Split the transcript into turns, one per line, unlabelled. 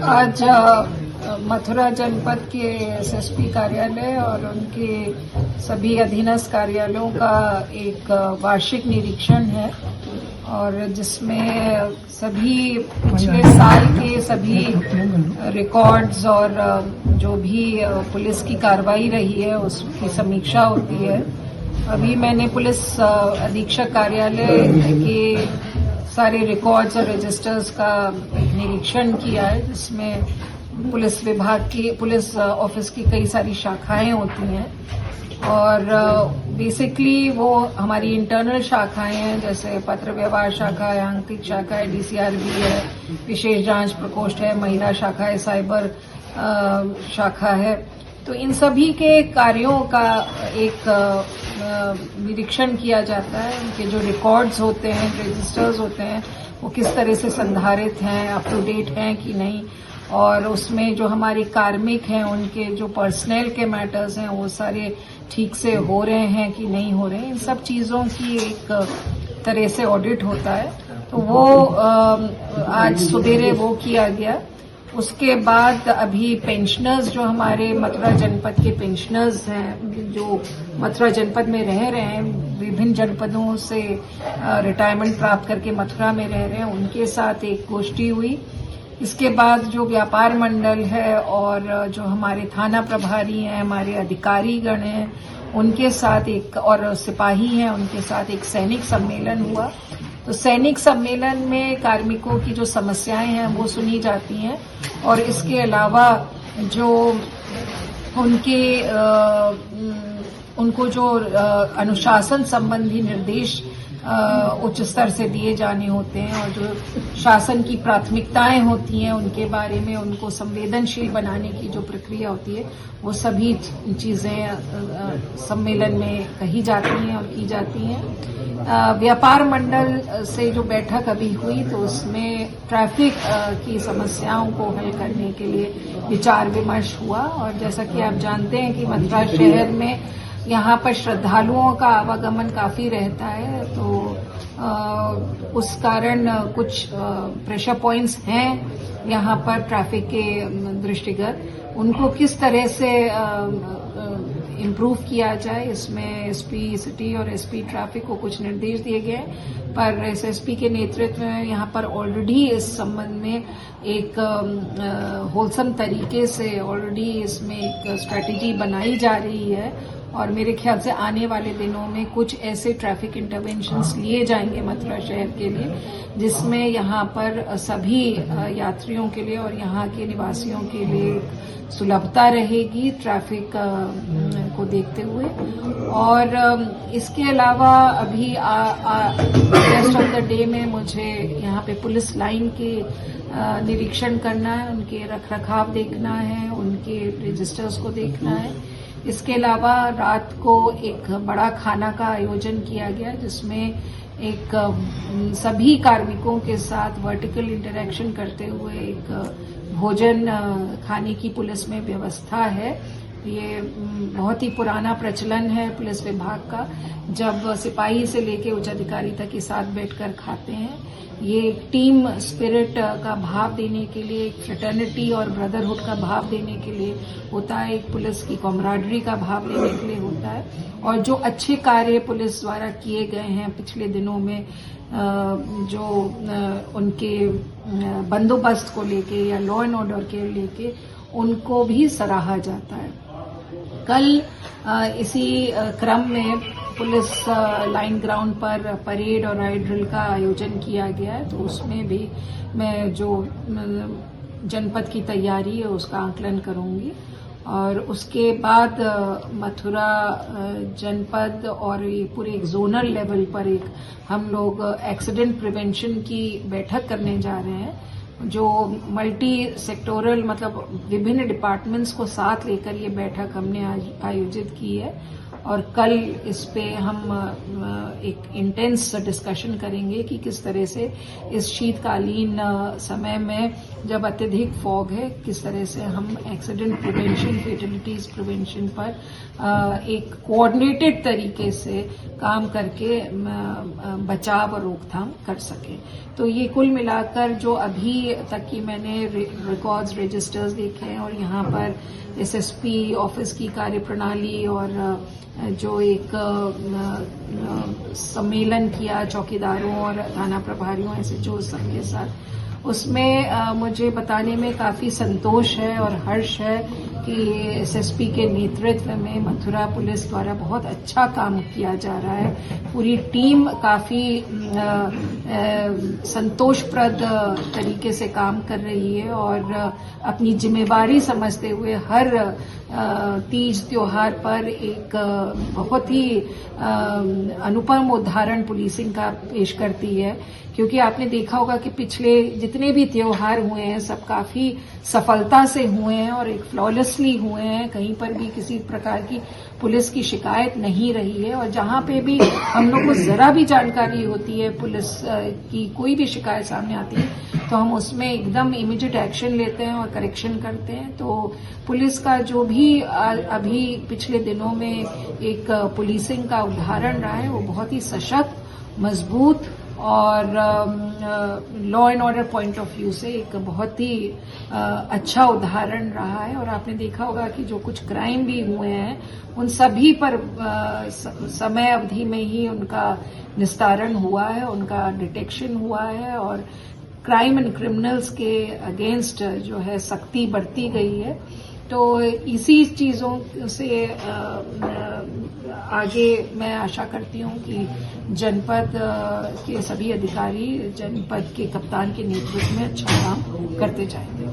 आज मथुरा जनपद के एसएसपी कार्यालय और उनके सभी अधीनस्थ कार्यालयों का एक वार्षिक निरीक्षण है और जिसमें सभी पिछले साल के सभी रिकॉर्ड्स और जो भी पुलिस की कार्रवाई रही है उसकी समीक्षा होती है। अभी मैंने पुलिस अधीक्षक कार्यालय के सारे रिकॉर्ड्स और रजिस्टर्स का निरीक्षण किया है, जिसमें पुलिस विभाग की पुलिस ऑफिस की कई सारी शाखाएं होती हैं और बेसिकली वो हमारी इंटरनल शाखाएं हैं, जैसे पत्र व्यवहार शाखा है, आंतरिक शाखा है, डीसीआरबी है, विशेष जांच प्रकोष्ठ है, महिला शाखा है, साइबर शाखा है। तो इन सभी के कार्यों का एक निरीक्षण किया जाता है। उनके जो रिकॉर्ड्स होते हैं, रजिस्टर्स होते हैं, वो किस तरह से संधारित हैं, अप टू डेट हैं कि नहीं, और उसमें जो हमारे कार्मिक हैं उनके जो पर्सनल के मैटर्स हैं वो सारे ठीक से हो रहे हैं कि नहीं हो रहे हैं। इन सब चीज़ों की एक तरह से ऑडिट होता है। तो वो आज सवेरे वो किया गया। उसके बाद अभी पेंशनर्स जो हमारे मथुरा जनपद के पेंशनर्स हैं, जो मथुरा जनपद में रह रहे हैं, विभिन्न जनपदों से रिटायरमेंट प्राप्त करके मथुरा में रह रहे हैं, उनके साथ एक गोष्ठी हुई। इसके बाद जो व्यापार मंडल है और जो हमारे थाना प्रभारी हैं, हमारे अधिकारीगण हैं, उनके साथ एक, और सिपाही हैं, उनके साथ एक सैनिक सम्मेलन हुआ। तो सैनिक सम्मेलन में कार्मिकों की जो समस्याएं हैं वो सुनी जाती हैं और इसके अलावा जो उनको जो अनुशासन संबंधी निर्देश उच्च स्तर से दिए जाने होते हैं और जो शासन की प्राथमिकताएं होती हैं उनके बारे में उनको संवेदनशील बनाने की जो प्रक्रिया होती है, वो सभी चीजें सम्मेलन में कही जाती हैं और की जाती हैं। व्यापार मंडल से जो बैठक अभी हुई तो उसमें ट्रैफिक की समस्याओं को हल करने के लिए विचार विमर्श हुआ और जैसा कि आप जानते हैं कि मथुरा शहर में यहाँ पर श्रद्धालुओं का आवागमन काफी रहता है, तो उस कारण कुछ प्रेशर पॉइंट्स हैं यहाँ पर ट्रैफिक के दृष्टिगत। उनको किस तरह से इम्प्रूव किया जाए, इसमें एसपी सिटी और एसपी ट्रैफिक को कुछ निर्देश दिए गए, पर एसएसपी के नेतृत्व में यहाँ पर ऑलरेडी इस संबंध में एक होलसम तरीके से ऑलरेडी इसमें एक स्ट्रेटेजी बनाई जा रही है और मेरे ख्याल से आने वाले दिनों में कुछ ऐसे ट्रैफिक इंटरवेंशंस लिए जाएंगे मथुरा शहर के लिए, जिसमें यहाँ पर सभी यात्रियों के लिए और यहाँ के निवासियों के लिए सुलभता रहेगी ट्रैफिक को देखते हुए। और इसके अलावा अभी रेस्ट ऑफ द डे में मुझे यहाँ पे पुलिस लाइन के निरीक्षण करना है, उनके रखरखाव देखना है, उनके रजिस्टर्स को देखना है। इसके अलावा रात को एक बड़ा खाना का आयोजन किया गया जिसमें एक सभी कार्मिकों के साथ वर्टिकल इंटरेक्शन करते हुए एक भोजन खाने की पुलिस में व्यवस्था है। ये बहुत ही पुराना प्रचलन है पुलिस विभाग का, जब सिपाही से लेके उच्च अधिकारी तक के साथ बैठकर खाते हैं। ये एक टीम स्पिरिट का भाव देने के लिए, एक फ्रेटर्निटी और ब्रदरहुड का भाव देने के लिए होता है, एक पुलिस की कॉमराडरी का भाव देने के लिए होता है। और जो अच्छे कार्य पुलिस द्वारा किए गए हैं पिछले दिनों में, जो उनके बंदोबस्त को लेके या लॉ एंड ऑर्डर के लेके, उनको भी सराहा जाता है। कल इसी क्रम में पुलिस लाइन ग्राउंड पर परेड और राइड ड्रिल का आयोजन किया गया है, तो उसमें भी मैं जो जनपद की तैयारी है उसका आकलन करूंगी। और उसके बाद मथुरा जनपद और ये पूरे एक जोनल लेवल पर एक हम लोग एक्सीडेंट प्रिवेंशन की बैठक करने जा रहे हैं, जो मल्टी सेक्टोरल मतलब विभिन्न डिपार्टमेंट्स को साथ लेकर ये बैठक हमने आज आयोजित की है। और कल इस पे हम एक इंटेंस डिस्कशन करेंगे कि किस तरह से इस शीतकालीन समय में जब अत्यधिक फॉग है किस तरह से हम एक्सीडेंट प्रिवेंशन, फेटलिटीज प्रिवेंशन पर एक कोऑर्डिनेटेड तरीके से काम करके बचाव और रोकथाम कर सकें। तो ये कुल मिलाकर जो अभी तक की मैंने रिकॉर्ड्स, रजिस्टर्स देखे हैं और यहाँ पर एसएसपी ऑफिस की कार्यप्रणाली और जो एक सम्मेलन किया चौकीदारों और थाना प्रभारियों ऐसे जो सबके साथ, उसमें मुझे बताने में काफी संतोष है और हर्ष है कि एसएसपी के नेतृत्व में मथुरा पुलिस द्वारा बहुत अच्छा काम किया जा रहा है। पूरी टीम काफी संतोषप्रद तरीके से काम कर रही है और अपनी जिम्मेवारी समझते हुए हर तीज त्योहार पर एक बहुत ही अनुपम उदाहरण पुलिसिंग का पेश करती है। क्योंकि आपने देखा होगा कि पिछले जितने भी त्योहार हुए हैं सब काफी सफलता से हुए हैं और एक फ्लॉलेसली हुए हैं, कहीं पर भी किसी प्रकार की पुलिस की शिकायत नहीं रही है। और जहां पे भी हम लोग को जरा भी जानकारी होती है पुलिस की कोई भी शिकायत सामने आती है तो हम उसमें एकदम इमीडिएट एक्शन लेते हैं और करेक्शन करते हैं। तो पुलिस का जो भी अभी पिछले दिनों में एक पुलिसिंग का उदाहरण रहा है वो बहुत ही सशक्त, मजबूत और law and order point of view से एक बहुत ही अच्छा उदाहरण रहा है। और आपने देखा होगा कि जो कुछ क्राइम भी हुए हैं उन सभी पर समय अवधि में ही उनका निस्तारण हुआ है, उनका डिटेक्शन हुआ है और क्राइम एंड क्रिमिनल्स के अगेंस्ट जो है सख्ती बढ़ती गई है। तो इसी चीजों से आगे मैं आशा करती हूं कि जनपद के सभी अधिकारी जनपद के कप्तान के नेतृत्व में अच्छा काम करते जाएंगे।